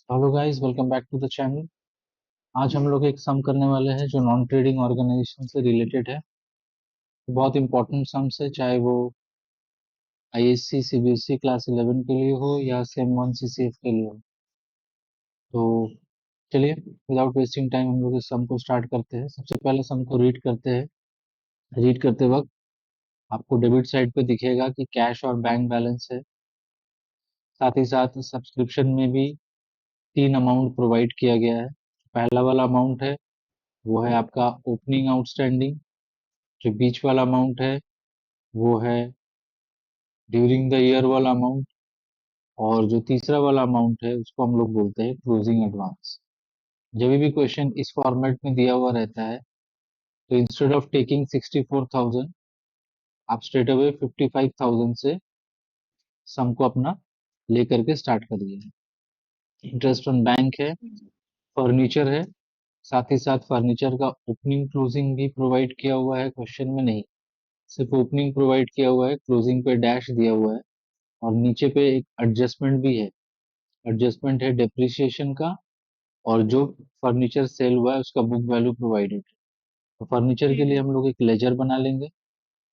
Hello guys, welcome back to the channel. आज हम लोग एक सम करने वाले हैं जो नॉन ट्रेडिंग ऑर्गेनाइजेशन से रिलेटेड है। बहुत इंपॉर्टेंट सम्स है, चाहे वो आईएससी सीबीएसई क्लास 11 के लिए हो या सेम वन सीसीएफ के लिए हो। तो चलिए, विदाउट वेस्टिंग टाइम हम लोग इस सम को स्टार्ट करते हैं। सबसे पहले सम को रीड करते हैं। रीड करते वक्त आपको डेबिट साइड पे दिखेगा कि कैश और बैंक बैलेंस है। साथ ही साथ सब्सक्रिप्शन में भी तीन अमाउंट प्रोवाइड किया गया है। पहला वाला अमाउंट है वो है आपका ओपनिंग आउटस्टैंडिंग। जो बीच वाला अमाउंट है वो है ड्यूरिंग द ईयर वाला अमाउंट। और जो तीसरा वाला अमाउंट है उसको हम लोग बोलते हैं क्लोजिंग एडवांस। जब भी क्वेश्चन इस फॉर्मेट में दिया हुआ रहता है तो इंस्टेड ऑफ टेकिंग 64,000 आप स्ट्रेट अवे 55,000 से सम को अपना लेकर के स्टार्ट करिए। इंटरेस्ट ऑन बैंक है, फर्नीचर है। साथ ही साथ फर्नीचर का ओपनिंग क्लोजिंग भी प्रोवाइड किया हुआ है, क्वेश्चन में नहीं, सिर्फ ओपनिंग प्रोवाइड किया हुआ है, क्लोजिंग पे डैश दिया हुआ है। और नीचे पे एक एडजस्टमेंट भी है। एडजस्टमेंट है डेप्रिसिएशन का। और जो फर्नीचर सेल हुआ है उसका बुक वैल्यू प्रोवाइडेड है। तो फर्नीचर के लिए हम लोग एक लेजर बना लेंगे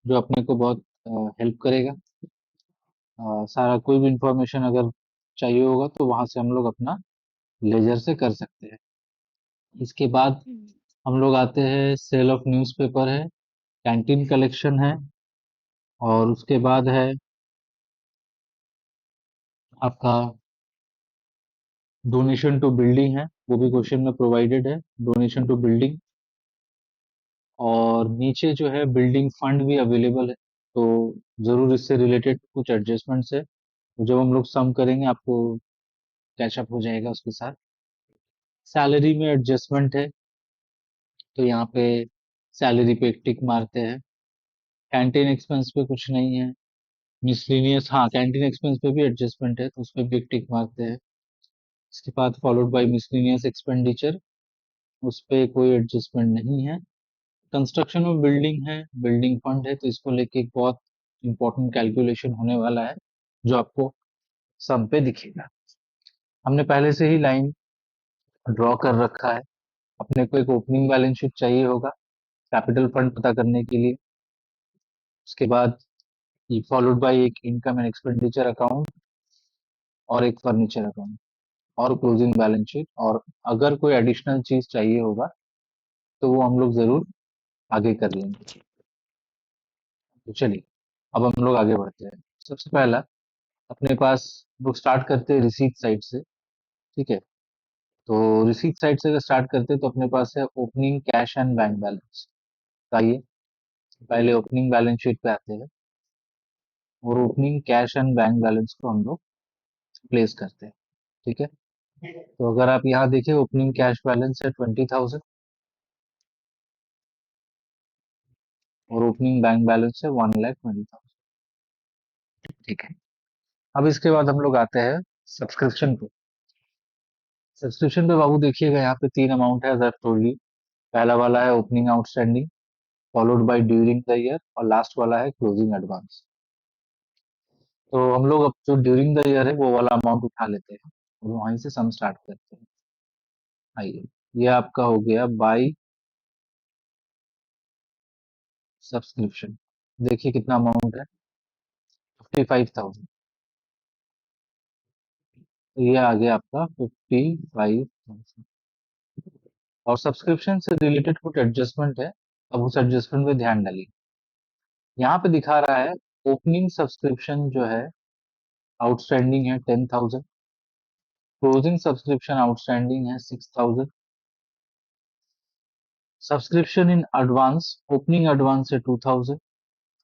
जो अपने को बहुत हेल्प करेगा। सारा कोई भी इंफॉर्मेशन अगर चाहिए होगा तो वहां से हम लोग अपना लेजर से कर सकते हैं। इसके बाद हम लोग आते हैं, सेल ऑफ न्यूज़पेपर है, कैंटीन कलेक्शन है, और उसके बाद है आपका डोनेशन टू बिल्डिंग है, वो भी क्वेश्चन में प्रोवाइडेड है, डोनेशन टू बिल्डिंग। और नीचे जो है बिल्डिंग फंड भी अवेलेबल है। तो जरूर इससे रिलेटेड कुछ एडजस्टमेंट्स है, तो जब हम लोग सम करेंगे आपको कैचअप हो जाएगा उसके साथ। सैलरी में एडजस्टमेंट है, तो यहाँ पे सैलरी पे एक टिक मारते हैं। कैंटीन एक्सपेंस पे कुछ नहीं है। मिसलिनियस, हाँ, कैंटीन एक्सपेंस पे भी एडजस्टमेंट है तो उस पे भी एक टिक मारते हैं। इसके बाद फॉलोड बाय मिसलिनियस एक्सपेंडिचर, उस पे कोई एडजस्टमेंट नहीं है। कंस्ट्रक्शन में बिल्डिंग है, बिल्डिंग फंड है, तो इसको लेके एक बहुत इंपॉर्टेंट कैलकुलेशन होने वाला है जो आपको सम पे दिखेगा। हमने पहले से ही लाइन ड्रॉ कर रखा है। अपने को एक ओपनिंग बैलेंस शीट चाहिए होगा कैपिटल फंड पता करने के लिए। उसके बाद फॉलोड बाय एक इनकम एंड एक्सपेंडिचर अकाउंट और एक फर्नीचर अकाउंट और क्लोजिंग बैलेंस शीट। और अगर कोई एडिशनल चीज चाहिए होगा तो वो हम लोग जरूर आगे कर लेंगे। तो चलिए, अब हम लोग आगे बढ़ते हैं। सबसे पहला अपने पास, लोग स्टार्ट करते हैं रिसीट साइड से। ठीक है, तो रिसीट साइड से अगर स्टार्ट करते हैं तो अपने पास है opening cash and bank balance. आइए पहले ओपनिंग बैलेंस शीट पे आते हैं और opening cash and bank balance को हम लोग प्लेस करते हैं। ठीक है, तो अगर आप यहाँ देखें ओपनिंग कैश बैलेंस है 20,000 और ओपनिंग बैंक बैलेंस है 1,20,000। ठीक है, अब इसके बाद हम लोग आते हैं सब्सक्रिप्शन पे। सब्सक्रिप्शन पे बाबू देखिएगा, यहाँ पे तीन अमाउंट है अगर टोटली। पहला वाला है opening outstanding, followed by during the year, और लास्ट वाला है क्लोजिंग एडवांस। तो हम लोग अब जो ड्यूरिंग द ईयर है वो वाला अमाउंट उठा लेते हैं और वहीं से सम स्टार्ट करते हैं। आइए, ये आपका हो गया बाई सब्सक्रिप्शन। देखिए कितना अमाउंट है, 55,000। तो ये आ गया आपका 55,000। और सब्सक्रिप्शन से रिलेटेड कुछ एडजस्टमेंट है, अब उस एडजस्टमेंट पे ध्यान डालिए। यहाँ पे दिखा रहा है ओपनिंग सब्सक्रिप्शन जो है आउटस्टैंडिंग है 10,000, क्लोजिंग सब्सक्रिप्शन आउटस्टैंडिंग है 6,000, subscription in advance opening advance है 2,000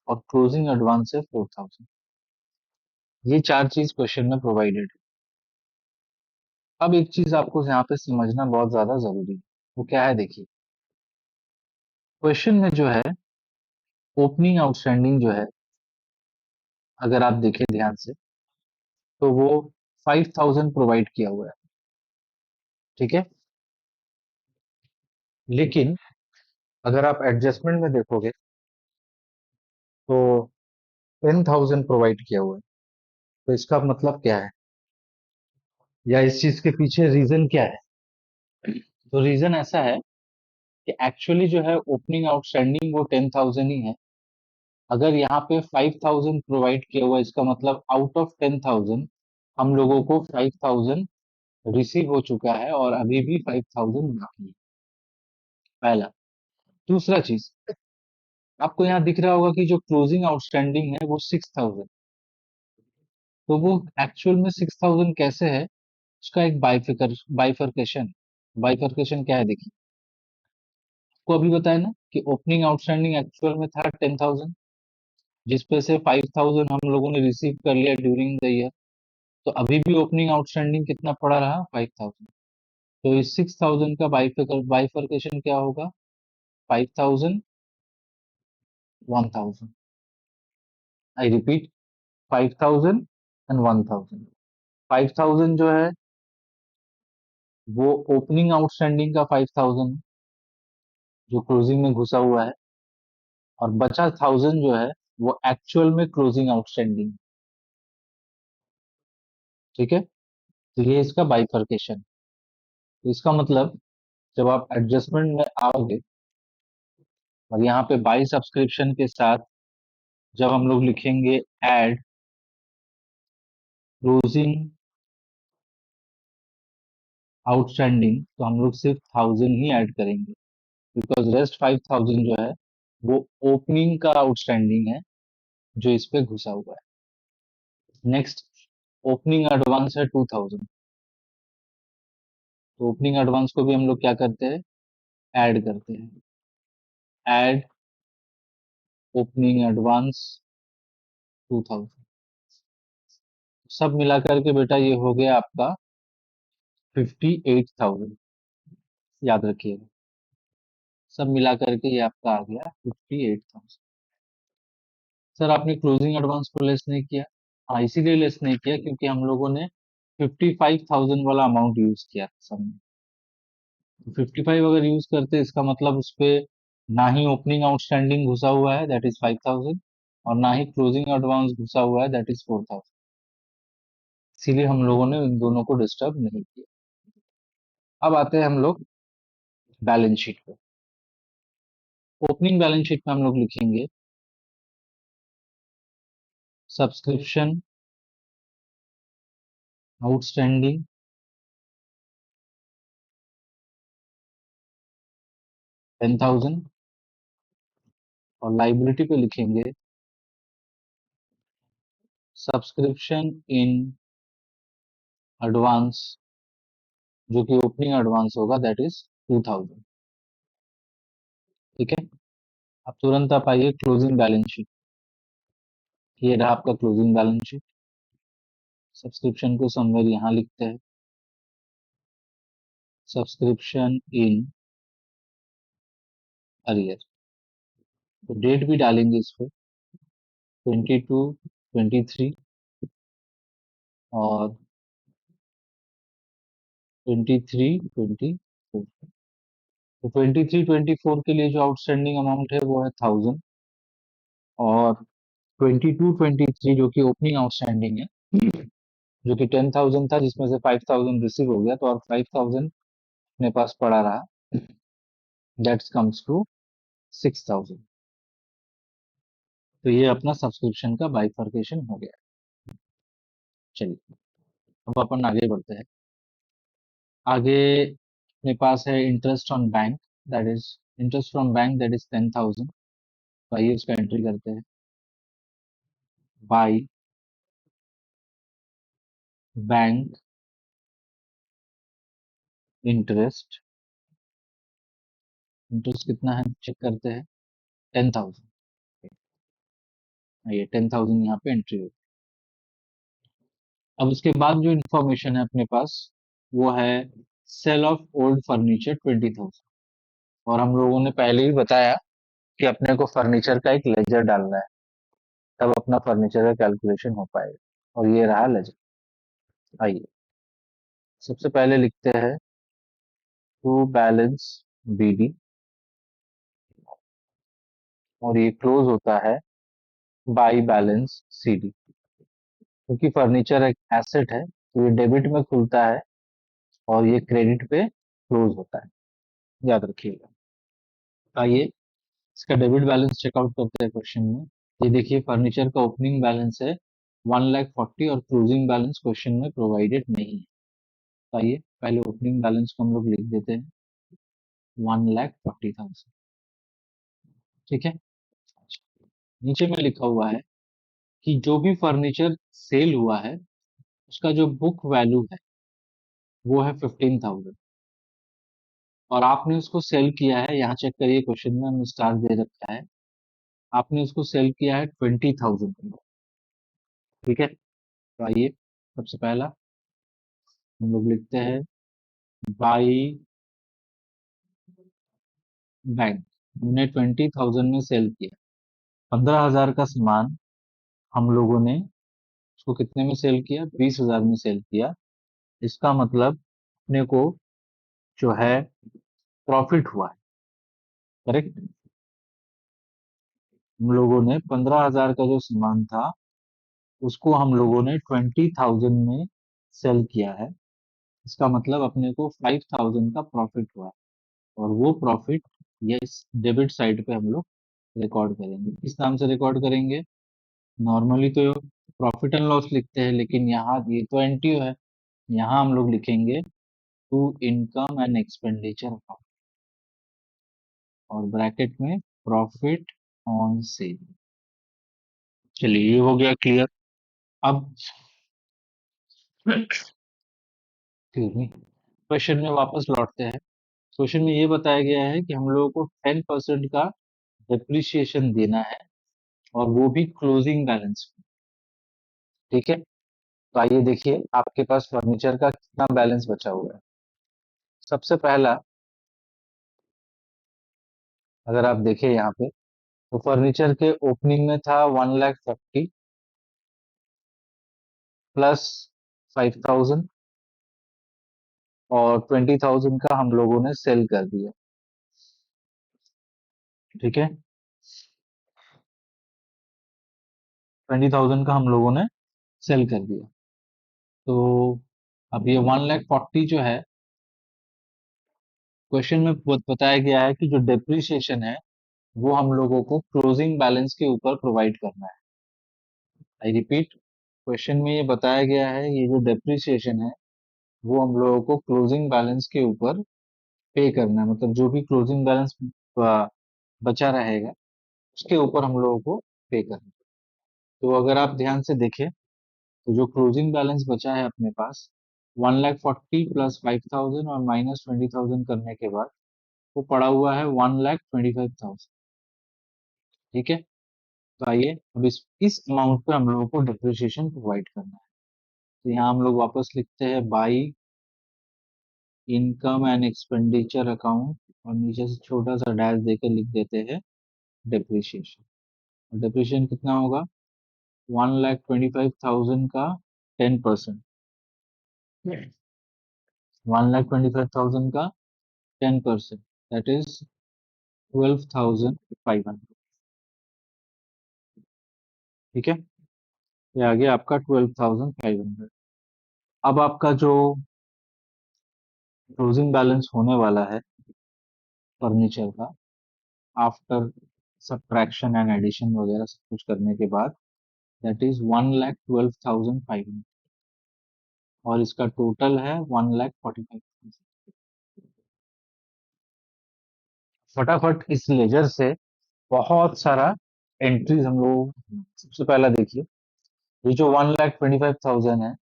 और क्लोजिंग एडवांस है 4,000। ये चार चीज क्वेश्चन में प्रोवाइडेड है। अब एक चीज आपको यहाँ पे समझना बहुत ज्यादा जरूरी है, वो क्या है देखिए। क्वेश्चन में जो है ओपनिंग आउटस्टैंडिंग जो है, अगर आप देखें ध्यान से, तो वो 5,000 प्रोवाइड किया हुआ है। ठीक है, लेकिन अगर आप एडजस्टमेंट में देखोगे तो 10,000 प्रोवाइड किया हुआ है। तो इसका मतलब क्या है, या इस चीज के पीछे रीजन क्या है? तो रीजन ऐसा है कि एक्चुअली जो है ओपनिंग आउटस्टैंडिंग वो 10,000 ही है। अगर यहाँ पे 5,000 प्रोवाइड किया हुआ, इसका मतलब आउट ऑफ 10,000 हम लोगों को 5,000 रिसीव हो चुका है और अभी भी 5,000 बाकी है। पहला। दूसरा चीज, आपको यहाँ दिख रहा होगा कि जो क्लोजिंग आउटस्टैंडिंग है वो 6,000। तो वो एक्चुअल में 6,000 कैसे है, उसका एक बाइफरकेशन। बाइफरकेशन क्या है देखिए, आपको अभी बताया ना कि ओपनिंग आउटस्टैंडिंग एक्चुअल में था 10,000, जिसपे से 5,000 हम लोगों ने रिसीव कर लिया ड्यूरिंग द ईयर। तो अभी भी ओपनिंग आउटस्टैंडिंग कितना पड़ा रहा, 5,000। तो इस 6,000 का बाइफरकेशन क्या होगा, 5,000, 1,000। I repeat, 5,000 and 1,000। 5,000 जो है वो ओपनिंग आउटस्टैंडिंग का 5,000 जो क्लोजिंग में घुसा हुआ है, और बचा 1,000 जो है वो एक्चुअल में क्लोजिंग आउटस्टैंडिंग। ठीक है, तो ये इसका बाइफरकेशन। तो इसका मतलब जब आप एडजस्टमेंट में आओगे और यहाँ पे बाई सब्सक्रिप्शन के साथ जब हम लोग लिखेंगे एड क्लोजिंग आउटस्टैंडिंग, तो हम लोग सिर्फ 1,000 ही ऐड करेंगे, बिकॉज रेस्ट 5,000 जो है वो ओपनिंग का आउटस्टैंडिंग है जो इस पे घुसा हुआ है। नेक्स्ट, ओपनिंग एडवांस है 2,000। तो ओपनिंग एडवांस को भी हम लोग क्या करते हैं, ऐड करते हैं। Add opening advance 2,000। सब मिलाकर के बेटा ये हो गया आपका 58,000। याद रखिएगा, सब मिलाकर के ये आपका आ गया 58,000। सर आपने क्लोजिंग एडवांस को लेस नहीं किया। हाँ, इसीलिए लेस नहीं किया क्योंकि हम लोगों ने 55,000 वाला अमाउंट यूज किया था सब में। 55 अगर यूज करते इसका मतलब उस पे ना ही ओपनिंग आउटस्टैंडिंग घुसा हुआ है दैट इज 5,000, और ना ही क्लोजिंग एडवांस घुसा हुआ है दैट इज 4,000। इसीलिए हम लोगों ने इन दोनों को डिस्टर्ब नहीं किया। अब आते हैं हम लोग बैलेंस शीट पे। ओपनिंग बैलेंस शीट में हम लोग लिखेंगे सब्सक्रिप्शन आउटस्टैंडिंग 10,000, और लाइबिलिटी पे लिखेंगे सब्सक्रिप्शन इन एडवांस, जो कि ओपनिंग एडवांस होगा दैट इज 2,000। ठीक है, अब तुरंत आप आइए क्लोजिंग बैलेंस शीट। ये रहा आपका क्लोजिंग बैलेंस शीट। सब्सक्रिप्शन को समवेयर यहाँ लिखते हैं, सब्सक्रिप्शन इन अरियर। तो डेट भी डालेंगे इस पे, 22, 23 और 23, 24। तो 23, 24 के लिए जो आउटस्टैंडिंग अमाउंट है वो है 1,000, और 22, 23 जो कि ओपनिंग आउटस्टैंडिंग है, जो कि 10,000 था जिसमें से 5,000 रिसीव हो गया, तो और 5,000 अपने पास पड़ा रहा, दैट्स कम्स टू 6,000। तो ये अपना सब्सक्रिप्शन का बाइफर्केशन हो गया। चलिए, अब अपन आगे बढ़ते हैं। आगे अपने पास है interest on bank, that is interest from bank that is 10,000। तो आइए उसका एंट्री करते हैं। बाई बैंक इंटरेस्ट, इंटरेस्ट कितना है चेक करते हैं, 10,000। ये 10,000 यहाँ पे एंट्री होगी। अब उसके बाद जो इंफॉर्मेशन है अपने पास वो है सेल ऑफ ओल्ड फर्नीचर 20,000। और हम लोगों ने पहले ही बताया कि अपने को फर्नीचर का एक लेजर डालना है, तब अपना फर्नीचर का कैलकुलेशन हो पाएगा। और ये रहा लेजर। आइए, सबसे पहले लिखते हैं टू बैलेंस बीडी, और ये क्लोज होता है बाई बैलेंस सीडी। क्योंकि फर्नीचर एक एसेट है तो ये डेबिट में खुलता है और ये क्रेडिट पे क्लोज होता है, याद रखिएगा। आइए इसका डेबिट बैलेंस चेकआउट करते हैं क्वेश्चन में। ये देखिए फर्नीचर का ओपनिंग बैलेंस है 1,40,000 और क्लोजिंग बैलेंस क्वेश्चन में प्रोवाइडेड नहीं है। तो आइए पहले ओपनिंग बैलेंस को हम लोग लिख देते हैं 1,40,000। ठीक है, नीचे में लिखा हुआ है कि जो भी फर्नीचर सेल हुआ है उसका जो बुक वैल्यू है वो है 15,000 और आपने उसको सेल किया है, यहाँ चेक करिए क्वेश्चन में हमने स्टार दे रखा है, आपने उसको सेल किया है 20,000। ठीक है, तो आइए सबसे पहला हम लोग लिखते हैं बाई बैंक। हमने 20,000 में सेल किया, 15,000 का सामान हम लोगों ने उसको कितने में सेल किया, 20,000 में सेल किया। इसका मतलब अपने को जो है प्रॉफिट हुआ है। करेक्ट, हम लोगों ने 15,000 का जो सामान था उसको हम लोगों ने 20,000 में सेल किया है। इसका मतलब अपने को 5,000 का प्रॉफिट हुआ है और वो प्रॉफिट ये इस डेबिट साइड पे हम लोग रिकॉर्ड करेंगे। किस नाम से रिकॉर्ड करेंगे, नॉर्मली तो प्रॉफिट एंड लॉस लिखते हैं लेकिन यहाँ ये तो एनटीओ है, यहाँ हम लोग लिखेंगे to income and expenditure account और ब्रैकेट में प्रॉफिट ऑन सेल। चलिए ये हो गया क्लियर। अब क्वेश्चन में वापस लौटते हैं। क्वेश्चन में ये बताया गया है कि हम लोगों को 10% का डिप्रिसिएशन देना है और वो भी क्लोजिंग बैलेंस। ठीक है, तो आइए देखिए आपके पास फर्नीचर का कितना बैलेंस बचा हुआ है। सबसे पहला अगर आप देखें यहाँ पे तो फर्नीचर के ओपनिंग में था 1,40,000 प्लस 5,000 और 20,000 का हम लोगों ने सेल कर दिया। ठीक है, 20,000 का हम लोगों ने सेल कर दिया। तो अब ये 1,40,000 जो है क्वेश्चन में बताया गया है कि जो डेप्रिसिएशन है वो हम लोगों को क्लोजिंग बैलेंस के ऊपर प्रोवाइड करना है। आई रिपीट, क्वेश्चन में ये बताया गया है ये जो डेप्रिसिएशन है वो हम लोगों को क्लोजिंग बैलेंस के ऊपर पे करना है, मतलब जो भी क्लोजिंग बैलेंस बचा रहेगा उसके ऊपर हम लोगों को पे करना है। तो अगर आप ध्यान से देखें तो जो क्लोजिंग बैलेंस बचा है अपने पास 1,40,000 प्लस 5,000 और माइनस 20,000 करने के बाद वो पड़ा हुआ है 1,25,000। ठीक है, तो आइए अब इस अमाउंट पे हम लोगों को डिप्रिसिएशन प्रोवाइड करना है। तो यहाँ हम लोग वापस लिखते हैं by income and expenditure account और नीचे से छोटा सा डैश देकर लिख देते हैं डिप्रिसिएशन। और डिप्रिसिएशन कितना होगा, 1,25,000 का 10%, 1,25,000 का 10%, दैट इज 12,500। ठीक है, ये आ गया आपका 12,500। अब आपका जो क्लोजिंग बैलेंस होने वाला है फर्नीचर का आफ्टर सब्ट्रैक्शन एंड एडिशन वगैरह सब कुछ करने के बाद दैट इज 1,12,500 और इसका टोटल है 1,45,000। फटाफट इस लेजर से बहुत सारा एंट्रीज हम लोग, सबसे पहला देखिए ये जो 1,25,000 है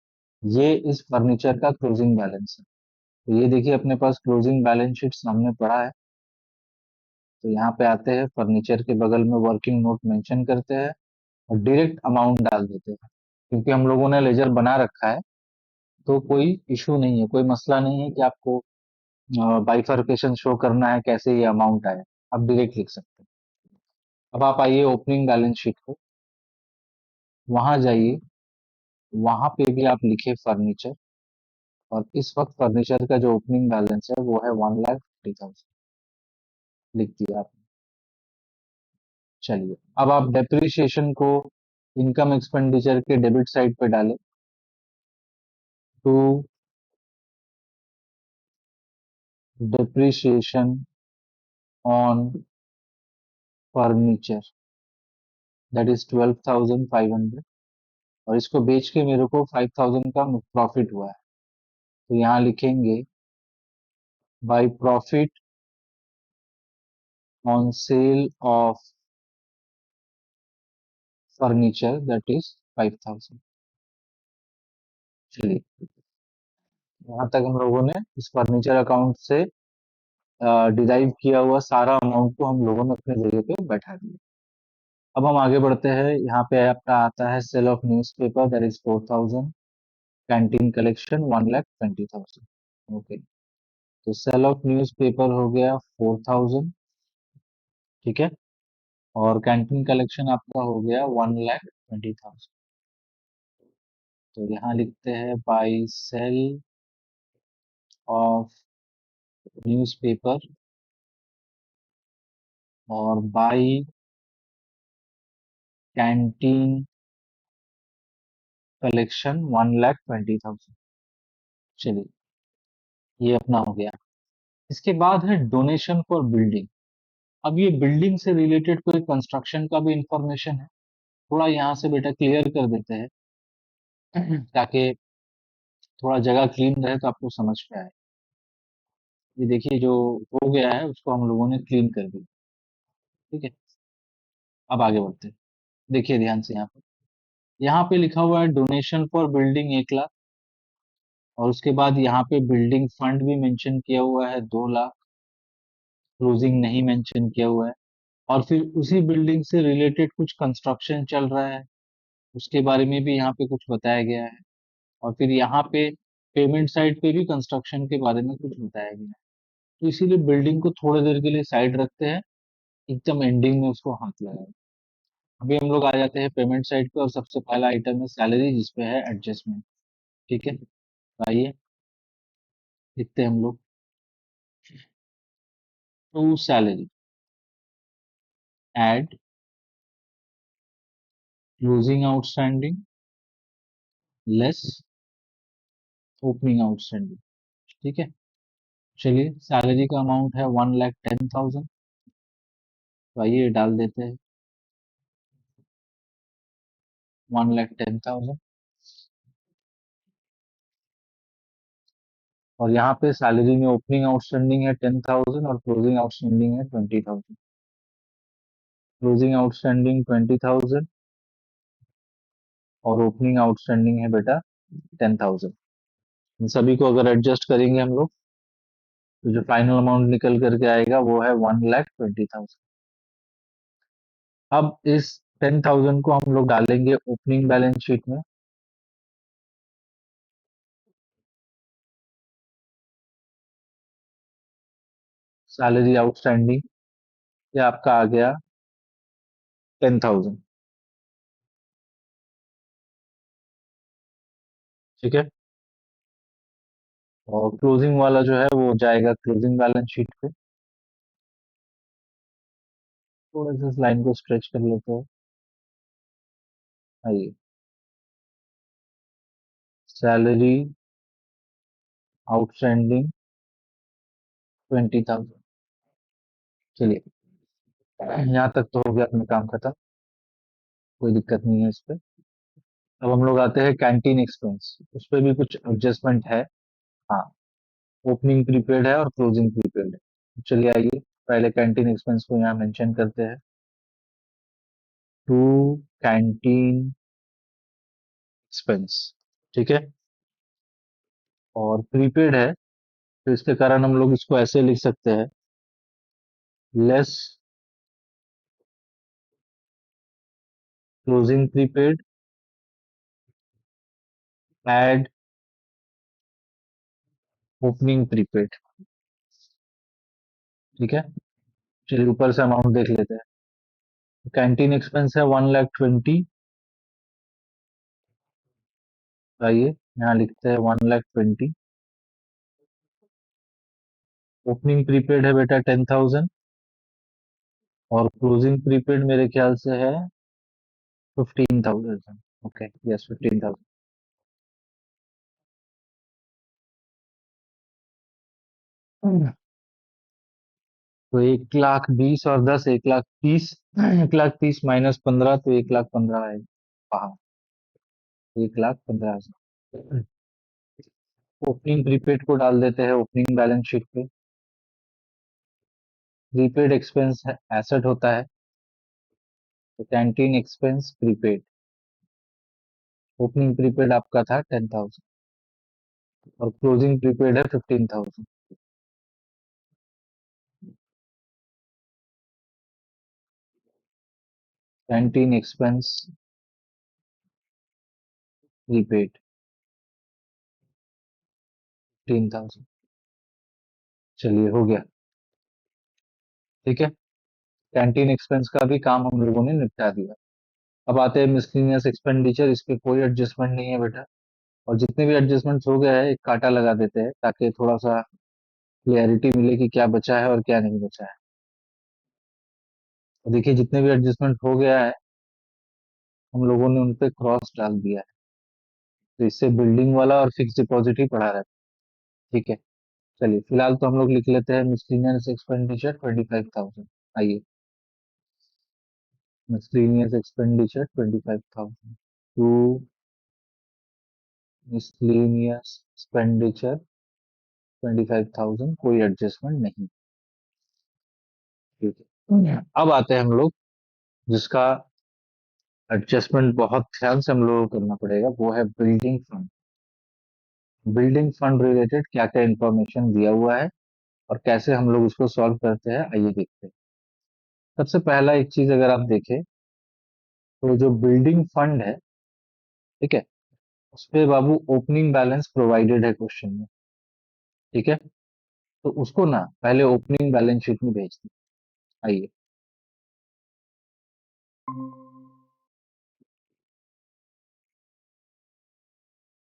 ये इस फर्नीचर का क्लोजिंग बैलेंस है। तो ये देखिए अपने पास क्लोजिंग बैलेंस शीट सामने पड़ा है। तो यहाँ पे आते हैं फर्नीचर के बगल में वर्किंग नोट मेंशन करते हैं और डायरेक्ट अमाउंट डाल देते हैं। क्योंकि हम लोगों ने लेजर बना रखा है तो कोई इशू नहीं है, कोई मसला नहीं है कि आपको बाइफरकेशन शो करना है कैसे ये अमाउंट आए, आप डायरेक्ट लिख सकते हैं। अब आप आइए ओपनिंग बैलेंस शीट को, वहां जाइए, वहां पे भी आप लिखे फर्नीचर और इस वक्त फर्नीचर का जो ओपनिंग बैलेंस है वो है 1,50,000, लिख दिया आपने। चलिए अब आप डेप्रिसिएशन को इनकम एक्सपेंडिचर के डेबिट साइड पे डालें। To depreciation on furniture, that is 12,500, और इसको बेच के मेरे को 5,000 का प्रॉफिट हुआ है। तो यहाँ लिखेंगे by profit on cell of furniture that is 5,000। चलिए, यहाँ तक हम लोगों ने इस फर्नीचर अकाउंट से डिराइव किया हुआ सारा अमाउंट को हम लोगों ने अपने जगह पे बैठा दिया। अब हम आगे बढ़ते हैं। यहाँ पे आपका आता है sale of newspaper that is 4,000, canteen collection 1,20,000। Okay, तो सेल ऑफ न्यूज़पेपर हो गया 4,000, ठीक है, और कैंटीन कलेक्शन आपका हो गया 1,20,000। तो यहाँ लिखते हैं बाय सेल ऑफ न्यूज़पेपर और बाय कैंटीन कलेक्शन 1,20,000। चलिए, ये अपना हो गया। इसके बाद है डोनेशन फॉर बिल्डिंग। अब ये बिल्डिंग से रिलेटेड कोई कंस्ट्रक्शन का भी इंफॉर्मेशन है, थोड़ा यहाँ से बेटा क्लियर कर देते हैं ताकि थोड़ा जगह क्लीन रहे तो आपको समझ में आए। ये देखिए, जो हो गया है उसको हम लोगों ने क्लीन कर दिया, ठीक है। अब आगे बढ़ते हैं। देखिए ध्यान से, यहाँ पे लिखा हुआ है डोनेशन फॉर बिल्डिंग 1 लाख, और उसके बाद यहाँ पे बिल्डिंग फंड भी मेंशन किया हुआ है 2 लाख, क्लोजिंग नहीं मेंशन किया हुआ है। और फिर उसी बिल्डिंग से रिलेटेड कुछ कंस्ट्रक्शन चल रहा है, उसके बारे में भी यहाँ पे कुछ बताया गया है। और फिर यहाँ पे पेमेंट साइड पे भी कंस्ट्रक्शन के बारे में कुछ बताया गया है। तो इसीलिए बिल्डिंग को थोड़ी देर के लिए साइड रखते हैं, एकदम एंडिंग में उसको हाथ लगाए। अभी हम लोग आ जाते हैं पेमेंट साइड पे, और सबसे पहला आइटम है सैलरी, जिसपे है एडजस्टमेंट, ठीक है। तो आइए लिखते हैं हम लोग to salary add closing outstanding less opening outstanding, ठीक है। चलिए, सैलरी का अमाउंट है 1,10,000, तो आइए डाल देते हैं 1,10,000। और यहाँ पे सैलरी में ओपनिंग आउटस्टैंडिंग है 10,000 और क्लोजिंग आउटस्टैंडिंग है 20,000। क्लोजिंग आउटस्टैंडिंग 20,000 और ओपनिंग आउटस्टैंडिंग है बेटा 10,000। इन सभी को अगर एडजस्ट करेंगे हम लोग, तो जो फाइनल अमाउंट निकल करके आएगा वो है 1,20,000। अब इस 10,000 को हम लोग डालेंगे ओपनिंग बैलेंस शीट में। सैलरी आउटस्टैंडिंग, ये आपका आ गया 10,000, ठीक है। और क्लोजिंग वाला जो है वो जाएगा क्लोजिंग बैलेंस शीट पे। थोड़ा सा इस लाइन को स्ट्रेच कर लेते हैं। आइए, सैलरी आउटस्टैंडिंग 20,000। चलिए, यहाँ तक तो हो गया अपना काम खत्म, कोई दिक्कत नहीं है इस पे। अब हम लोग आते हैं कैंटीन एक्सपेंस, उस पे भी कुछ एडजस्टमेंट है। हाँ, ओपनिंग प्रीपेड है और क्लोजिंग प्रीपेड है। चलिए आइए, पहले कैंटीन एक्सपेंस को यहाँ मेंशन करते हैं, टू कैंटीन एक्सपेंस, ठीक है। और प्रीपेड है, तो इसके कारण हम लोग इसको ऐसे लिख सकते हैं, less closing prepaid add opening prepaid, ठीक है। चलिए ऊपर से अमाउंट देख लेते हैं। कैंटीन एक्सपेंस है 1,20,000। आइए, यहाँ लिखते हैं 1,20,000। ओपनिंग प्रीपेड है बेटा 10,000, और क्लोजिंग प्रीपेड मेरे ख्याल से है 15,000। Okay, yes 15,000। तो 1,20,000 और 10, 1,30,000, 1,30,000 माइनस 15, तो 1,15,000 है। हाँ, 1,15,000। ओपनिंग प्रीपेड को डाल देते हैं ओपनिंग बैलेंस शीट पे। प्रीपेड एक्सपेंस एसेट होता है, तो canteen expense prepaid. Opening prepaid आपका था 10,000 और क्लोजिंग प्रीपेड है 15,000। Canteen expense prepaid 15,000। चलिए, हो गया। ठीक है, कैंटीन एक्सपेंस का भी काम हम लोगों ने निपटा दिया। अब आते हैं मिसलेनियस एक्सपेंडिचर। इस पे कोई एडजस्टमेंट नहीं है बेटा, और जितने भी एडजस्टमेंट हो गया है एक काटा लगा देते हैं ताकि थोड़ा सा क्लियरिटी मिले कि क्या बचा है और क्या नहीं बचा है। तो देखिए, जितने भी एडजस्टमेंट हो गया है हम लोगों ने उन पे क्रॉस डाल दिया है, तो इससे बिल्डिंग वाला और फिक्स डिपॉजिट ही पड़ा रहता है। ठीक है, चलिए फिलहाल तो हम लोग लिख लेते हैं मिसलेनियस एक्सपेंडिचर 25,000। आइए, miscellaneous expenditure 25,000 to miscellaneous expenditure 25,000, कोई एडजस्टमेंट नहीं। ठीक है, अब आते हैं हम लोग जिसका एडजस्टमेंट बहुत ध्यान से हम लोगों को करना पड़ेगा, वो है building fund. Building fund related क्या क्या इंफॉर्मेशन दिया हुआ है और कैसे हम लोग इसको सॉल्व करते हैं, आइए देखते हैं। सबसे पहला एक चीज अगर आप देखें, तो जो बिल्डिंग फंड है, ठीक है, उस पे बाबू ओपनिंग बैलेंस प्रोवाइडेड है क्वेश्चन में। ठीक है, तो उसको ना पहले ओपनिंग बैलेंस शीट में भेज दी। आइए,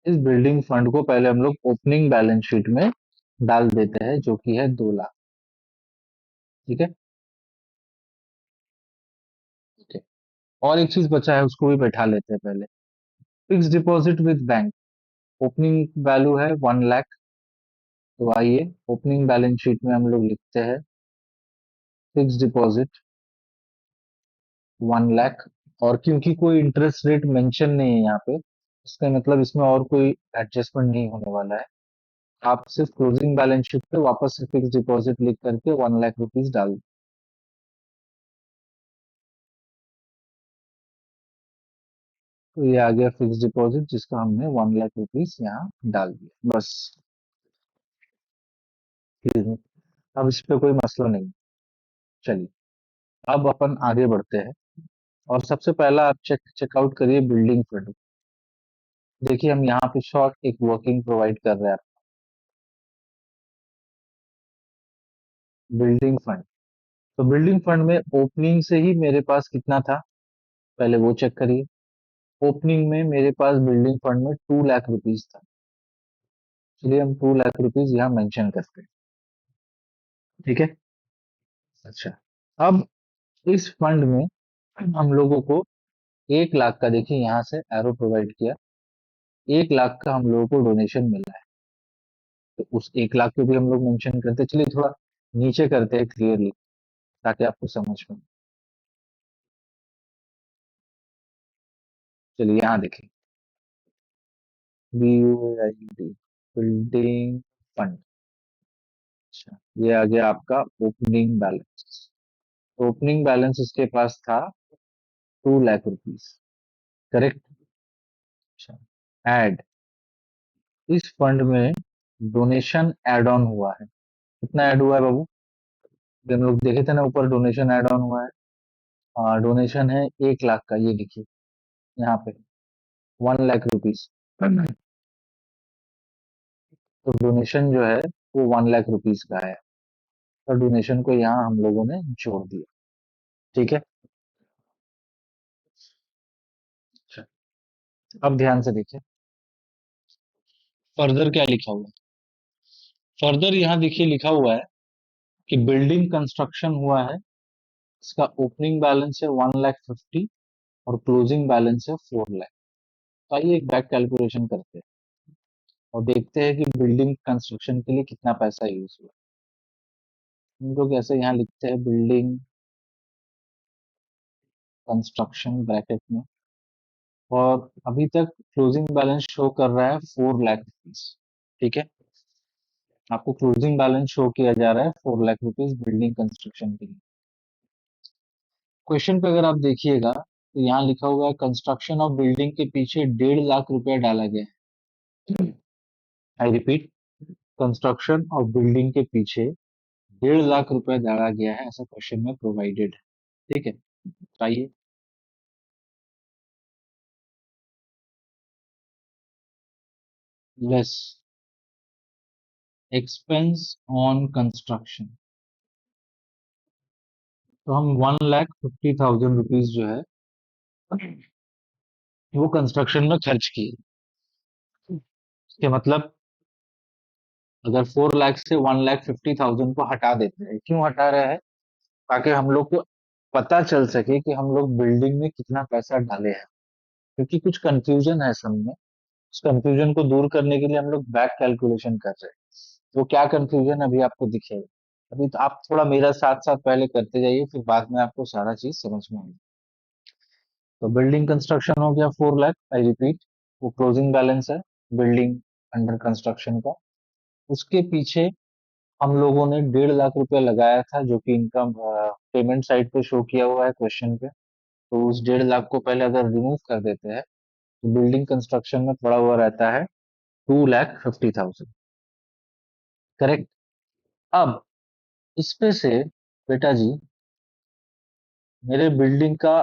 इस बिल्डिंग फंड को पहले हम लोग ओपनिंग बैलेंस शीट में डाल देते हैं, जो कि है 2 लाख। ठीक है, ठीक है। और एक चीज बचा है, उसको भी बैठा लेते हैं पहले। Fix deposit with bank, opening value है 1 लाख। तो आइए ओपनिंग बैलेंस शीट में हम लोग लिखते हैं फिक्स डिपॉजिट 1 लाख। और क्योंकि कोई इंटरेस्ट रेट मेंशन नहीं है यहाँ पे, इसका मतलब इसमें और कोई एडजस्टमेंट नहीं होने वाला है। आप सिर्फ क्लोजिंग बैलेंस शीट पे वापस से फिक्स डिपॉजिट लिख करके 1 लाख रुपीज डाल दो। तो ये आ गया फिक्स डिपॉजिट, जिसका हमने 1 लाख रुपीज यहाँ डाल दिया बस। अब इस पे कोई मसला नहीं। चलिए, अब अपन आगे बढ़ते हैं। और सबसे पहला आप चेकआउट करिए बिल्डिंग फंड। देखिए, हम यहाँ पे शॉर्ट एक वर्किंग प्रोवाइड कर रहे हैं, बिल्डिंग फंड। तो बिल्डिंग फंड में ओपनिंग से ही मेरे पास कितना था, पहले वो चेक करिए। ओपनिंग में मेरे पास बिल्डिंग फंड में 2 लाख रुपीज था। चलिए हम 2 लाख रुपीज यहाँ मेंशन करते हैं। ठीक है, अच्छा। अब इस फंड में हम लोगों को 1 लाख का, देखिए यहाँ से एरो प्रोवाइड किया, 1 लाख का हम लोगों को डोनेशन मिला है। तो उस 1 लाख को भी हम लोग मेंशन करते हैं। चलिए थोड़ा नीचे करते हैं क्लियरली, ताकि आपको समझ में। चलिए यहाँ देखिए, BUID बिल्डिंग फंड। अच्छा, ये आ गया आपका ओपनिंग बैलेंस। ओपनिंग बैलेंस इसके पास था 2 लाख रुपीज, करेक्ट। अच्छा, एड, इस फंड में डोनेशन एड ऑन हुआ है। कितना ऐड हुआ है बाबू? जो हम लोग देखे थे ना ऊपर, डोनेशन एड ऑन हुआ है। डोनेशन है 1 लाख का, ये देखिए यहाँ पे 1 लाख रुपीज। तो डोनेशन जो है वो 1 लाख रुपीज का है। तो डोनेशन को यहाँ हम लोगों ने जोड़ दिया। ठीक है, अच्छा। अब ध्यान से देखिए, फर्दर क्या लिखा हुआ है। फर्दर यहाँ देखिए लिखा हुआ है कि बिल्डिंग कंस्ट्रक्शन हुआ है, इसका ओपनिंग बैलेंस है 1,50,000 और क्लोजिंग बैलेंस है 4 लाख। तो आइए एक बैक कैलकुलेशन करते हैं और देखते हैं कि बिल्डिंग कंस्ट्रक्शन के लिए कितना पैसा यूज हुआ। हम लोग ऐसे यहाँ लिखते हैं बिल्डिंग कंस्ट्रक्शन ब्रैकेट में, और अभी तक क्लोजिंग बैलेंस शो कर रहा है 4 लाख रुपीज। ठीक है, आपको क्लोजिंग बैलेंस शो किया जा रहा है 4 लाख रुपीज बिल्डिंग कंस्ट्रक्शन के लिए। क्वेश्चन पे अगर आप देखिएगा तो यहाँ लिखा हुआ है कंस्ट्रक्शन ऑफ बिल्डिंग के पीछे 1.5 लाख रुपया डाला गया है। I repeat, construction of building के पीछे 1.5 लाख रुपया डाला गया है, ऐसा क्वेश्चन में प्रोवाइडेड है। ठीक है, आइए। लेस एक्सपेंस ऑन कंस्ट्रक्शन, तो हम 1,50,000 रुपीज जो है वो कंस्ट्रक्शन में खर्च किए। इसके मतलब अगर 4 लाख से 1,50,000 को हटा देते हैं, क्यों हटा रहे हैं? ताकि हम लोग को पता चल सके कि हम लोग बिल्डिंग में कितना पैसा डाले हैं, क्योंकि कुछ कंफ्यूजन है सब में। उस कंफ्यूजन को दूर करने के लिए हम लोग बैक कैलकुलेशन कर रहे हैं। तो क्या कंफ्यूजन अभी आपको दिखेगा। अभी तो आप थोड़ा मेरा साथ साथ पहले करते जाइए, फिर बाद में आपको सारा चीज समझ में आएगी। तो बिल्डिंग कंस्ट्रक्शन हो गया 4 लाख, आई रिपीट, वो क्लोजिंग बैलेंस है बिल्डिंग अंडर कंस्ट्रक्शन का। उसके पीछे हम लोगों ने 1.5 लाख रुपया लगाया था, जो कि इनकम पेमेंट साइड पे शो किया हुआ है क्वेश्चन पे। तो उस 1.5 लाख को पहले अगर रिमूव कर देते हैं तो बिल्डिंग कंस्ट्रक्शन में पड़ा हुआ रहता है 2,50,000। करेक्ट। अब इसपे से बेटा जी, मेरे बिल्डिंग का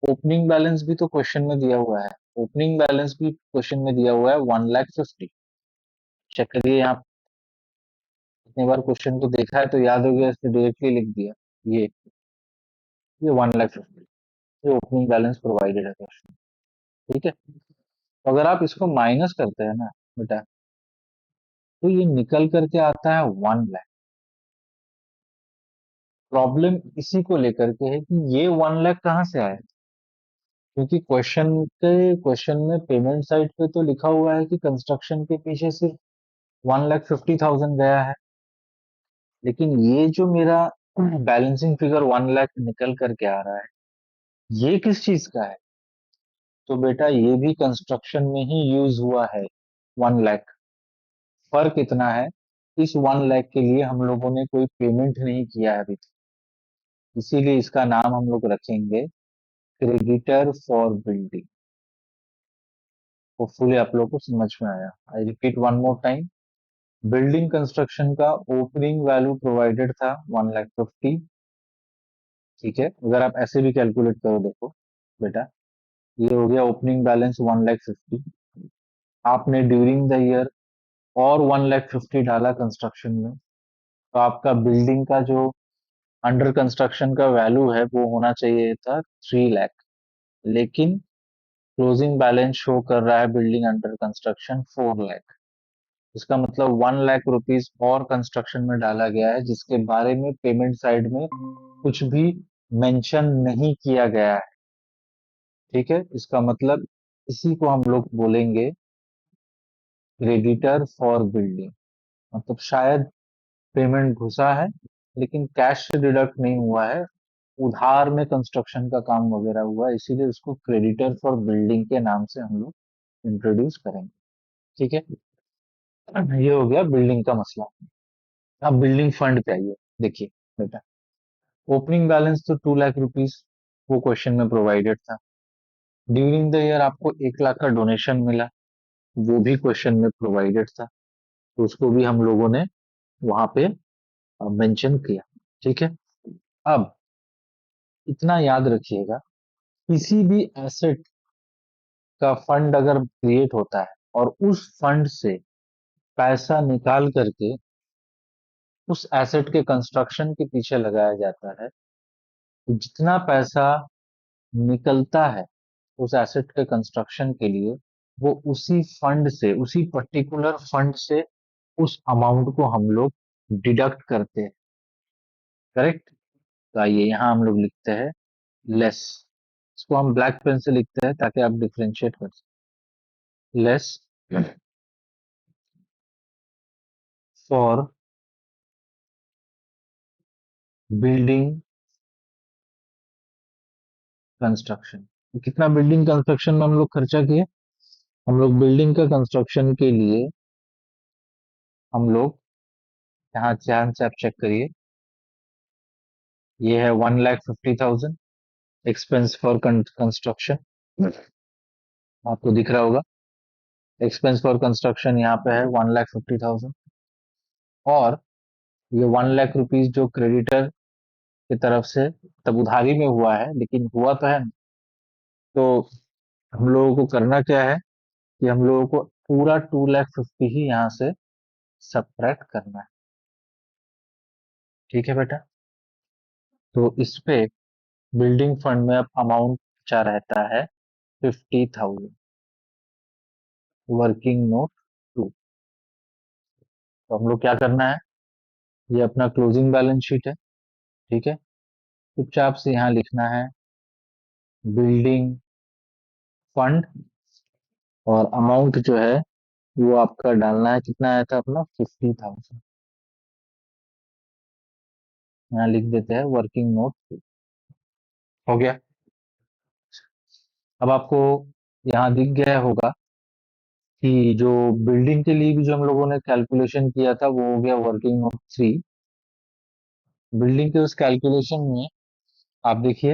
ओपनिंग बैलेंस भी तो क्वेश्चन में दिया हुआ है। ओपनिंग बैलेंस भी क्वेश्चन में दिया हुआ है 1,50,000। चेक करिए, यहाँ इतने बार क्वेश्चन को देखा है तो याद हो गया, इसलिए डायरेक्टली लिख दिया। ये ये 1,50,000, ये ओपनिंग बैलेंस प्रोवाइडेड है क्वेश्चन। ठीक है, तो अगर आप इसको माइनस करते हैं ना बेटा, तो ये निकल करके आता है 1 लाख। प्रॉब्लम इसी को लेकर के है कि ये 1 लाख कहाँ से आया, क्योंकि क्वेश्चन में पेमेंट साइड पे तो लिखा हुआ है कि कंस्ट्रक्शन के पीछे सिर्फ 1,50,000 गया है, लेकिन ये जो मेरा बैलेंसिंग फिगर 1 लाख निकल करके आ रहा है, ये किस चीज का है? तो बेटा ये भी कंस्ट्रक्शन में ही यूज हुआ है 1 लाख। फर्क इतना है, इस 1 लाख के लिए हम लोगों ने कोई पेमेंट नहीं किया है अभी तक। इसीलिए इसका नाम हम लोग रखेंगे क्रेडिटर फॉर बिल्डिंग। होपफुली आप लोगों को समझ में आया। I repeat one more time, building construction का ओपनिंग वैल्यू प्रोवाइडेड था 1,50,000। ठीक है, अगर आप ऐसे भी कैलकुलेट करो, देखो बेटा, ये हो गया ओपनिंग बैलेंस 1,50,000। आपने ड्यूरिंग द ईयर और 1,50,000 डाला कंस्ट्रक्शन में, तो आपका बिल्डिंग का जो अंडर कंस्ट्रक्शन का वैल्यू है वो होना चाहिए था 3 लाख। लेकिन क्लोजिंग बैलेंस शो कर रहा है बिल्डिंग अंडर कंस्ट्रक्शन 4 लाख। इसका मतलब 1 लाख रुपीज और कंस्ट्रक्शन में डाला गया है, जिसके बारे में पेमेंट साइड में कुछ भी मेंशन नहीं किया गया है। ठीक है, इसका मतलब इसी को हम लोग बोलेंगे क्रेडिटर फॉर बिल्डिंग। मतलब शायद पेमेंट घुसा है लेकिन कैश से डिडक्ट नहीं हुआ है, उधार में कंस्ट्रक्शन का काम वगैरह हुआ है, इसीलिए उसको क्रेडिटर फॉर बिल्डिंग के नाम से हम लोग इंट्रोड्यूस करेंगे। ठीक है, ये हो गया बिल्डिंग का मसला। अब बिल्डिंग फंड पे आइए। देखिए बेटा, ओपनिंग बैलेंस तो 2 लाख रुपीज वो क्वेश्चन में प्रोवाइडेड था। ड्यूरिंग द ईयर आपको 1 लाख का डोनेशन मिला, वो भी क्वेश्चन में प्रोवाइडेड था, तो उसको भी हम लोगों ने वहां पे मेंशन किया। ठीक है, अब इतना याद रखिएगा, किसी भी एसेट का फंड अगर क्रिएट होता है और उस फंड से पैसा निकाल करके उस एसेट के कंस्ट्रक्शन के पीछे लगाया जाता है, तो जितना पैसा निकलता है उस एसेट के कंस्ट्रक्शन के लिए, वो उसी फंड से, उसी पर्टिकुलर फंड से उस अमाउंट को हम लोग डिडक्ट करते हैं। करेक्ट। तो आइए यहाँ हम लोग लिखते हैं लेस, इसको हम ब्लैक पेन से लिखते हैं ताकि आप डिफरेंशिएट कर सकें। Less for building construction. कितना बिल्डिंग कंस्ट्रक्शन में हम लोग खर्चा किए? हम लोग बिल्डिंग का कंस्ट्रक्शन के लिए हम लोग यहाँ ध्यान से आप चेक करिए, ये है 1,50,000 एक्सपेंस फॉर कंस्ट्रक्शन। आपको दिख रहा होगा एक्सपेंस फॉर कंस्ट्रक्शन यहाँ पे है 1,50,000। और ये 1,00,000 रुपीज जो क्रेडिटर की तरफ से तब उधारी में हुआ है, लेकिन हुआ तो है ना। तो हम लोगों को करना क्या है कि हम लोगों को पूरा 2,50,000 ही यहाँ से सबट्रैक्ट करना है। ठीक है बेटा, तो इस पे बिल्डिंग फंड में अब अमाउंट बचा रहता है 50,000, वर्किंग नोट 2। तो हम लोग क्या करना है, ये अपना क्लोजिंग बैलेंस शीट है, ठीक है। चुपचाप से यहाँ लिखना है बिल्डिंग फंड, और अमाउंट जो है वो आपका डालना है, कितना आया था अपना 50,000, यहाँ लिख देते हैं वर्किंग नोट 2। हो गया। अब आपको यहाँ दिख गया होगा कि जो बिल्डिंग के लिए भी जो हम लोगों ने कैलकुलेशन किया था वो हो गया वर्किंग नोट 3। बिल्डिंग के उस कैलकुलेशन में आप देखिए,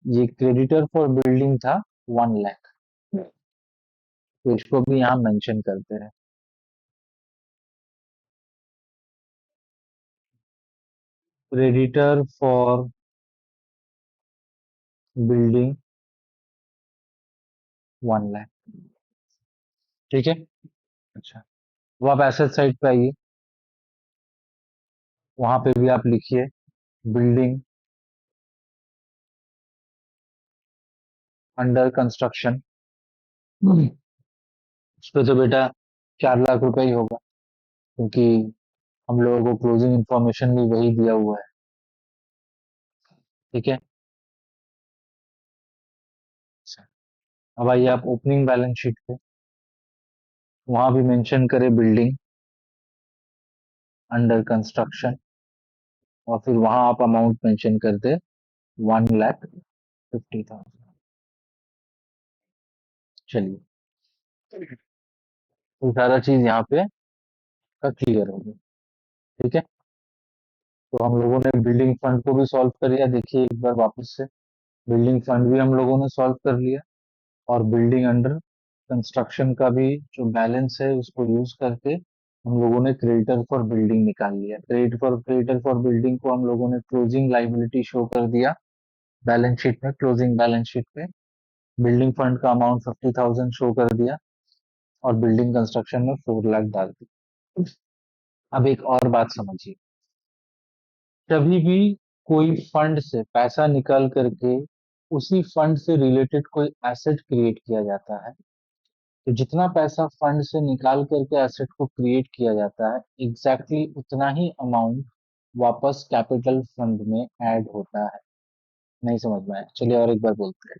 ये क्रेडिटर फॉर बिल्डिंग था 1,00,000, तो इसको भी यहाँ मेंशन करते हैं। क्रेडिटर फॉर बिल्डिंग 1,00,000, ठीक है। अच्छा, अब आप एसेट साइड पे आइए, वहां पे भी आप लिखिए बिल्डिंग अंडर कंस्ट्रक्शन। उस पे तो बेटा 4,00,000 रुपए ही होगा, क्योंकि हम लोगों को क्लोजिंग इंफॉर्मेशन भी वही दिया हुआ है, ठीक है। अच्छा, अब आइए आप ओपनिंग बैलेंस शीट पे, वहां भी मेंशन करें बिल्डिंग अंडर कंस्ट्रक्शन, और फिर वहां आप अमाउंट मेंशन कर दे 1,50,000। चलिए, तो सारा चीज यहाँ पे का क्लियर हो गया, ठीक है। तो हम लोगों ने बिल्डिंग फंड को भी सॉल्व कर लिया, देखिए एक बार वापस से बिल्डिंग फंड भी हम लोगों ने सॉल्व कर लिया, और बिल्डिंग अंडर कंस्ट्रक्शन का भी जो बैलेंस है उसको यूज करके हम लोगों ने क्रेडिटर फॉर बिल्डिंग निकाल लिया। क्रेडिटर फॉर बिल्डिंग को हम लोगों ने क्लोजिंग लाइबिलिटी शो कर दिया बैलेंस शीट में, क्लोजिंग बैलेंस शीट पे बिल्डिंग फंड का अमाउंट 50,000 शो कर दिया, और बिल्डिंग कंस्ट्रक्शन में 4,00,000 डाल दी। अब एक और बात समझिए, कभी भी कोई फंड से पैसा निकाल करके उसी फंड से रिलेटेड कोई एसेट क्रिएट किया जाता है, तो जितना पैसा फंड से निकाल करके एसेट को क्रिएट किया जाता है, उतना ही अमाउंट वापस कैपिटल फंड में ऐड होता है। नहीं समझ में आया? चलिए और एक बार बोलते हैं।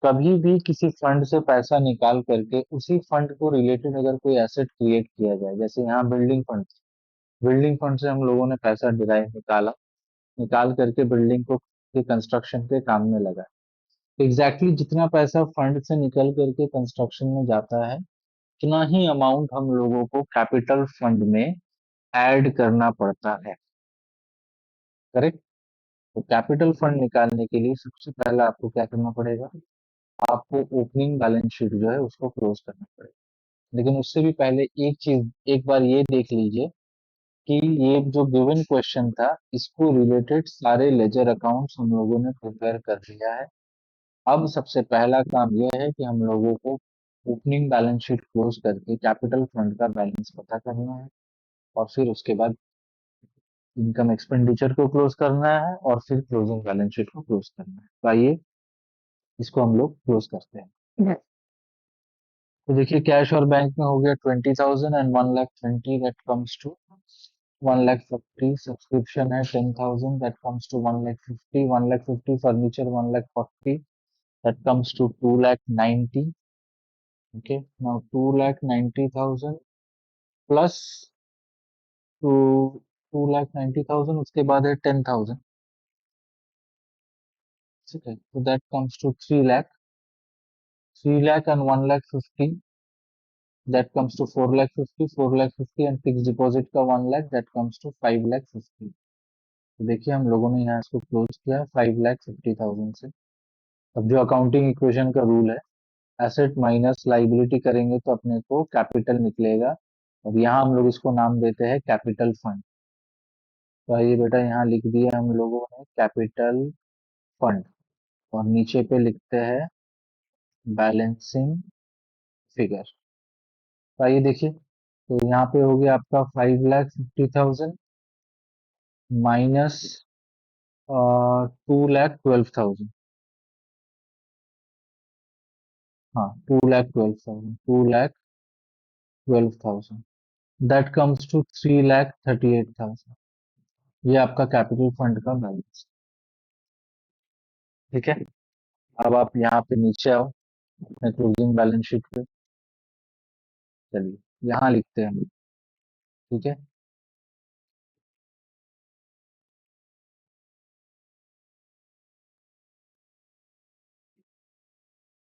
कभी भी किसी फंड से पैसा निकाल करके उसी फंड को रिलेटेड अगर कोई एसेट क्रिएट किया जाए, जैसे यहाँ बिल्डिंग फंड से हम लोगों ने पैसा डिराइव निकाल करके बिल्डिंग को के कंस्ट्रक्शन के काम में लगा। जितना पैसा फंड से निकल करके कंस्ट्रक्शन में जाता है, उतना ही अमाउंट हम लोगों को कैपिटल फंड में ऐड करना पड़ता है, करेक्ट। तो कैपिटल फंड निकालने के लिए सबसे पहले आपको क्या करना पड़ेगा, आपको ओपनिंग बैलेंस शीट जो है उसको क्लोज करना पड़ेगा। लेकिन उससे भी पहले एक चीज एक बार ये देख लीजिए कि ये जो गिवन क्वेश्चन था, इसको रिलेटेड सारे लेजर अकाउंट्स हम लोगों ने प्रिपेयर कर लिया है। अब सबसे पहला काम यह है कि हम लोगों को ओपनिंग बैलेंस शीट क्लोज करके कैपिटल फंड का बैलेंस पता करना है, और फिर उसके बाद इनकम एक्सपेंडिचर को क्लोज करना है, और फिर क्लोजिंग बैलेंस शीट को क्लोज करना है। तो आइए इसको हम लोग क्लोज करते हैं। तो देखिए, कैश और बैंक में हो गया 20,000 and 1,20,000, that comes to 1,50,000। Subscription है 10,000, that comes to 1,50,000। 1,50,000 furniture 1,40,000, that comes to 2,90,000। Okay, now 2,90,000 plus to 2,90,000, उसके बाद है 10,000। ठीक है, तो that comes to 3 lakh. 3 lakh and 1,50,000, that comes to 4,50,000। 4,50,000 and fix deposit का 1 लाख, दैट कम्स टू 5,50,000। तो देखिए हम लोगों ने यहाँ इसको क्लोज किया 5,50,000 से। अब जो अकाउंटिंग इक्वेशन का रूल है, एसेट माइनस लाइबिलिटी करेंगे तो अपने को कैपिटल निकलेगा। और यहाँ हम लोग इसको नाम देते हैं कैपिटल फंड। तो आइए बेटा, यहाँ लिख दिया हम लोगों ने कैपिटल फंड, और नीचे पे लिखते हैं बैलेंसिंग फिगर। तो आइए देखिए, तो यहाँ पे हो गया आपका 5,50,000 माइनस 2,12,000। हाँ, 2,12,000 दैट कम्स टू 3,38,000। ये आपका कैपिटल फंड का बैलेंस। ठीक है, अब आप यहाँ पे नीचे आओ अपने क्लोजिंग बैलेंस शीट पे। चलिए यहाँ लिखते हैं हम। ठीक है,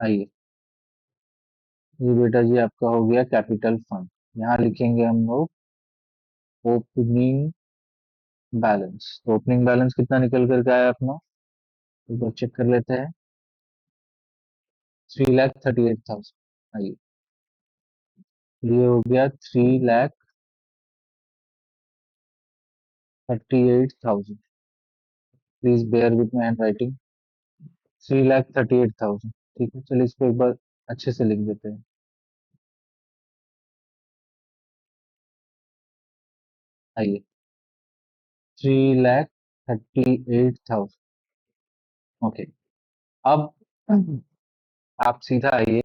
आइए, ये बेटा जी आपका हो गया कैपिटल फंड। यहाँ लिखेंगे हम लोग ओपनिंग बैलेंस। तो ओपनिंग बैलेंस कितना निकल करके आया अपना, एक बार चेक कर लेते हैं। 3,38,000। आइए, ये हो गया 3,38,000। Please bear with my handwriting. 3,38,000। ठीक है, चलिए इसको एक बार अच्छे से लिख देते हैं। आइए, 3,38,000। ओके, अब आप सीधा आइए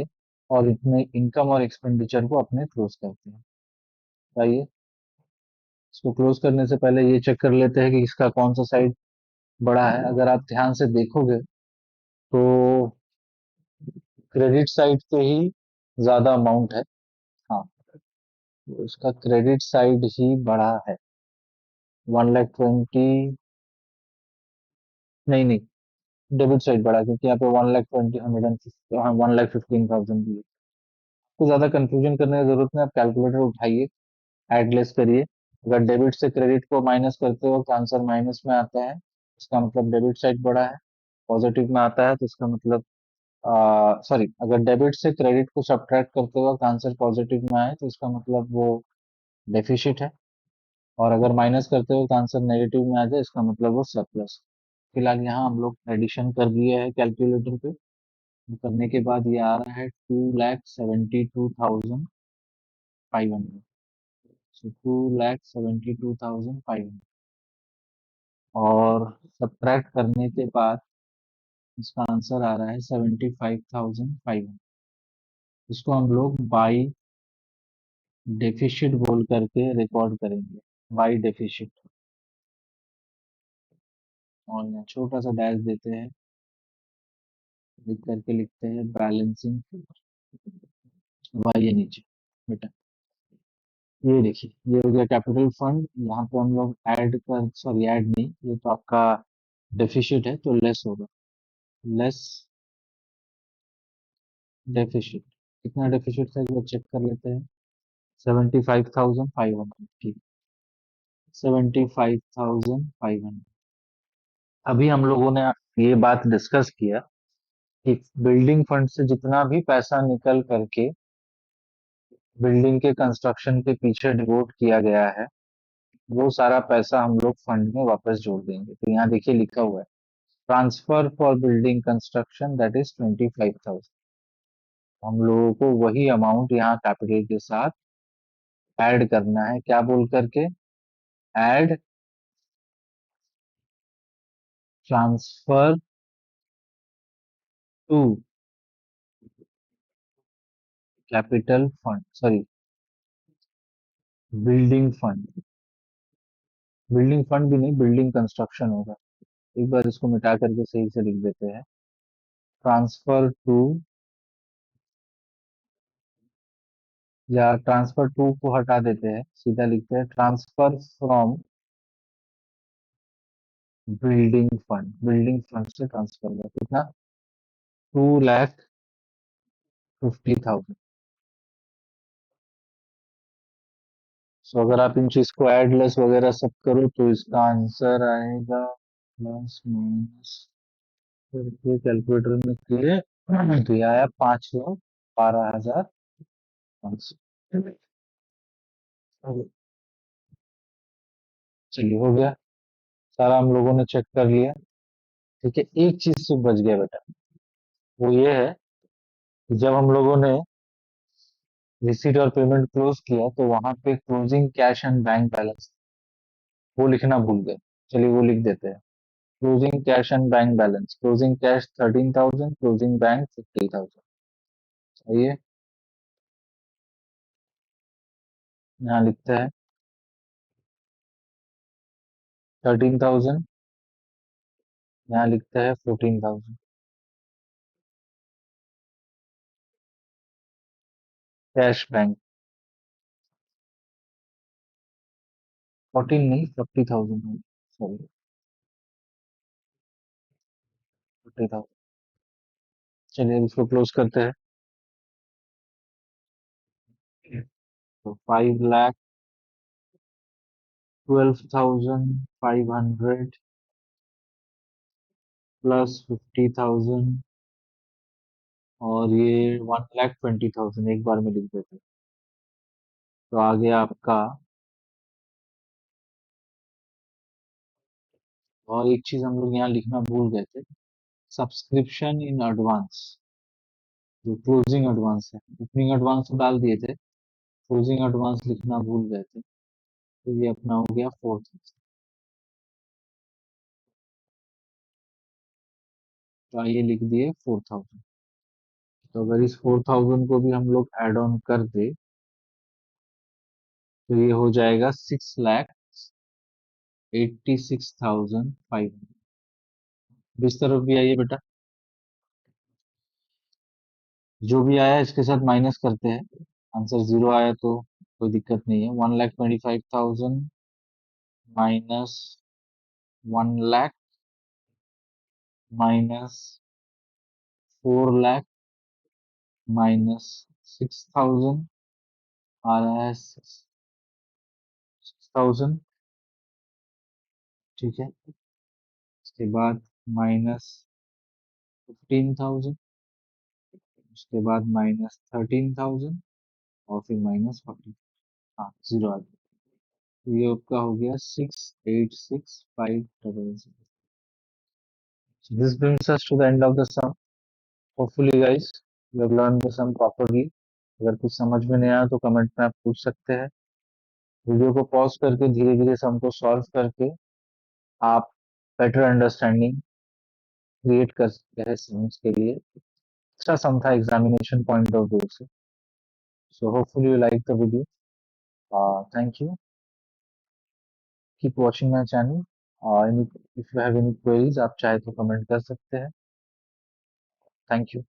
और इतने इनकम और एक्सपेंडिचर को अपने क्लोज करते हैं। तो आइए, इसको क्लोज करने से पहले ये चेक कर लेते हैं कि इसका कौन सा साइड बड़ा है। अगर आप ध्यान से देखोगे तो क्रेडिट साइड पे ही ज्यादा अमाउंट है। हाँ, तो इसका क्रेडिट साइड ही बड़ा है। 1,20,000। नहीं नहीं, डेबिट साइड बड़ा है, क्योंकि यहाँ पे 1,20,000, 150, हाँ 1,15,000 भी है। तो ज्यादा कंफ्यूजन करने की जरूरत नहीं, आप कैलकुलेटर उठाइए, एड लेस करिए। अगर डेबिट से क्रेडिट को माइनस करते हो तो आंसर माइनस में आता है, इसका मतलब डेबिट साइड बड़ा है। पॉजिटिव में आता है तो इसका मतलब, सॉरी, अगर डेबिट से क्रेडिट को सब्ट्रैक्ट करते वक्त आंसर पॉजिटिव में आए तो इसका मतलब वो डेफिसिट है। और अगर माइनस करते वक्त आंसर नेगेटिव में आ जाए, इसका मतलब वो सरप्लस। फिलहाल यहाँ हम लोग एडिशन कर दिए है कैलकुलेटर पे। करने के बाद ये आ रहा है 2,72,500। सो 2,72,500, और सब्ट्रैक्ट करने के बाद इसका आंसर आ रहा है 75,500। इसको हम लोग बाई डेफिशिट बोल करके रिकॉर्ड करेंगे, बाई डेफिशिट। और यहाँ छोटा सा डैश देते हैं, लिख करके लिखते हैं बैलेंसिंग वाई है नीचे। बेटा ये देखिए, ये हो गया कैपिटल फंड। यहाँ पे हम लोग ऐड कर, सॉरी ऐड नहीं, ये तो आपका डेफिशिट है तो लेस होगा। लेस डेफिशिट, कितना डेफिशिट था एक बार चेक कर लेते हैं। 75,500। ठीक, 75,500। अभी हम लोगों ने ये बात डिस्कस किया कि बिल्डिंग फंड से जितना भी पैसा निकल करके बिल्डिंग के कंस्ट्रक्शन के पीछे डिवोट किया गया है, वो सारा पैसा हम लोग फंड में वापस जोड़ देंगे। तो यहाँ देखिए लिखा हुआ है, transfer for building construction that is 25,000। हम लोगों को वही अमाउंट यहाँ कैपिटल के साथ ऐड करना है, क्या बोल करके, add transfer to capital fund, sorry building fund. Building fund भी नहीं, बिल्डिंग कंस्ट्रक्शन होगा। एक बार इसको मिटा करके सही से लिख देते हैं, ट्रांसफर टू, या ट्रांसफर टू को हटा देते हैं, सीधा लिखते हैं ट्रांसफर फ्रॉम बिल्डिंग फंड से ट्रांसफर हुआ कितना? 2,50,000। सो अगर आप इन चीज को ऐड लेस वगैरह सब करो तो इसका आंसर आएगा प्लस माइनस करके कैलकुलेटर में किए तो ये आया 5,12,500। चलिए हो गया, सारा हम लोगों ने चेक कर लिया। ठीक है, एक चीज से बच गया बेटा, वो ये है कि जब हम लोगों ने रिसीट और पेमेंट क्लोज किया तो वहां पे closing cash and bank balance वो लिखना भूल गए। चलिए वो लिख देते हैं। Closing cash and bank balance, closing cash 13,000, closing bank 50,000। ये यहाँ लिखते हैं 13,000, यहाँ लिखते हैं 14,000। कैश बैंक 14 नहीं 40,000, सॉरी 40,000। चलिए अब इसको क्लोज करते हैं। तो 5,12,500 प्लस 50,000 और ये 1,20,000 एक बार में लिख देते हैं। तो आ गया आपका। और एक चीज हम लोग यहाँ लिखना भूल गए थे, सब्सक्रिप्शन इन एडवांस, जो क्लोजिंग एडवांस है। ओपनिंग एडवांस तो डाल दिए थे, क्लोजिंग एडवांस लिखना भूल गए थे। तो ये अपना हो गया 4,000। तो आइए लिख दिए 4,000। तो अगर इस 4,000 को भी हम लोग एड ऑन कर दे तो ये हो जाएगा 6,86,500। इस तरफ भी आइए बेटा, जो भी आया इसके साथ माइनस करते हैं। आंसर जीरो आया तो कोई दिक्कत नहीं है। 1,25,000 माइनस 1,00,000 माइनस 4,00,000 माइनस 6,000 आ रहा है 6,000। ठीक है, उसके बाद माइनस 15,000, उसके बाद माइनस 13,000 और फिर माइनस 40। हाँ जीरो आ गया। तो ये आपका हो गया 6,86,500। This brings us to the end of the sum. Hopefully guys you have learned the sum properly. अगर कुछ समझ में नहीं आया तो कमेंट में आप पूछ सकते हैं। वीडियो को पॉज करके धीरे धीरे सम को सॉल्व करके आप बेटर अंडरस्टैंडिंग क्रिएट कर सकते हैं सम्स के लिए। अच्छा सम था एग्जामिनेशन पॉइंट ऑफ व्यू से। So hopefully you like the video. Thank you, keep watching my channel. If you have any queries आप चाहे तो कमेंट कर सकते हैं। Thank you.